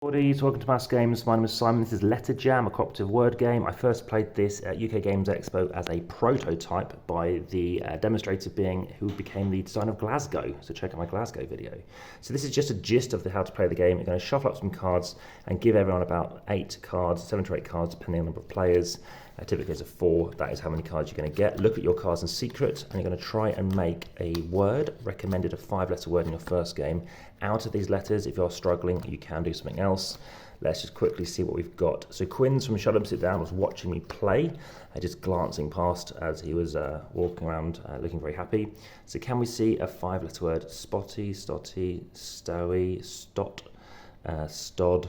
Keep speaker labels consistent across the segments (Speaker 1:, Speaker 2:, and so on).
Speaker 1: Buddies, welcome to AmassGames. My name is Simon. This is Letter Jam, a cooperative word game. I first played this at UK Games Expo as a prototype by the demonstrator being who became the designer of Glasgow. So check out my Glasgow video. So this is just a gist of how to play the game. You're going to shuffle up some cards and give everyone about 8 cards, 7 to 8 cards, depending on the number of players. Typically it's a 4. That is how many cards you're going to get. Look at your cards in secret, and you're going to try and make a word, recommended a 5-letter word in your first game. Out of these letters, if you're struggling, you can do something else. Let's just quickly see what we've got. So Quinn's from Shut Up, Sit Down was watching me play, just glancing past as he was walking around looking very happy. So can we see a 5-letter word? Spotty, stotty, stowy, stot, stod.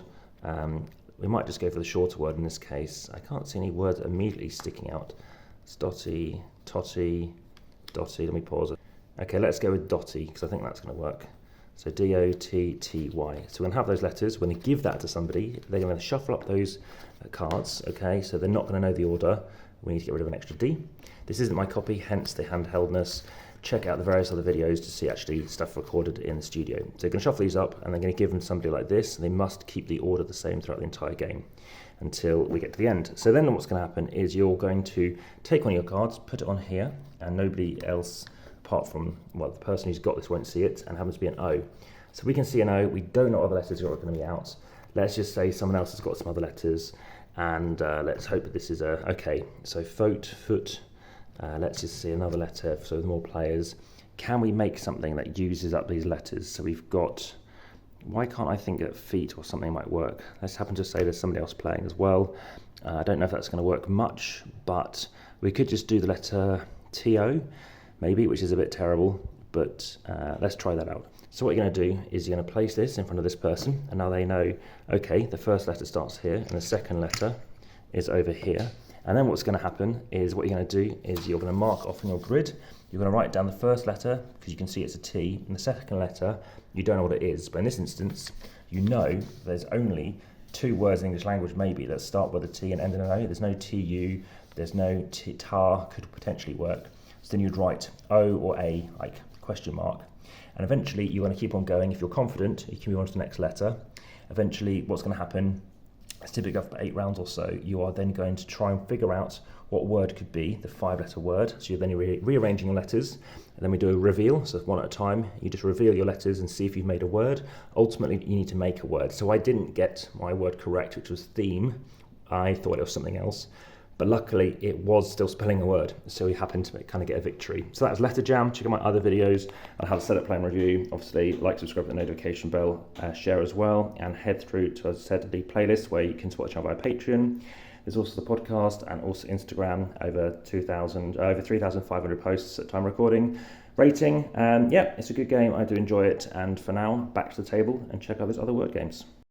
Speaker 1: We might just go for the shorter word in this case. I can't see any words immediately sticking out. Stotty, totty, dotty. Let me pause it. Okay, let's go with dotty because I think that's going to work. So D-O-T-T-Y. So we're going to have those letters. We're going to give that to somebody. They're going to shuffle up those cards. Okay, so they're not going to know the order. We need to get rid of an extra D. This isn't my copy, hence the handheldness. Check out the various other videos to see actually stuff recorded in the studio. So you're going to shuffle these up and they're going to give them to somebody like this. And they must keep the order the same throughout the entire game until we get to the end. So then what's going to happen is you're going to take one of your cards, put it on here, and nobody else apart from, well, the person who's got this won't see it, and happens to be an O. So we can see an O. We don't know what other letters are going to be out. Let's just say someone else has got some other letters, and let's hope that this is a, okay, so foot, let's just see another letter, so with more players. Can we make something that uses up these letters? So we've got, why can't I think that feet or something might work? Let's happen to say there's somebody else playing as well. I don't know if that's going to work much, but we could just do the letter T-O, maybe, which is a bit terrible, but let's try that out. So what you're going to do is you're going to place this in front of this person, and now they know, okay, the first letter starts here, and the second letter is over here. And then what's going to happen is what you're going to do is you're going to mark off on your grid. You're going to write down the first letter, because you can see it's a T, and the second letter, you don't know what it is. But in this instance, you know there's only 2 words in English language, maybe, that start with a T and end in an O. There's no TU, there's no tar, could potentially work. So then you'd write O or A, like question mark. And eventually you want to keep on going. If you're confident, you can move on to the next letter. Eventually what's going to happen, it's typically after 8 rounds or so, you are then going to try and figure out what word could be the 5-letter word. So you're then rearranging your letters, and then we do a reveal. So one at a time, you just reveal your letters and see if you've made a word. Ultimately, you need to make a word. So I didn't get my word correct, which was theme. I thought it was something else. But luckily, it was still spelling a word, so we happened to kind of get a victory. So that was Letter Jam. Check out my other videos on how to set up, play, and review. Obviously, like, subscribe, with the notification bell, share as well, and head through to, as I said, the playlist where you can support the channel via Patreon. There's also the podcast and also Instagram, over 3,500 posts at time recording. Rating, yeah, it's a good game. I do enjoy it. And for now, back to the table and check out those other word games.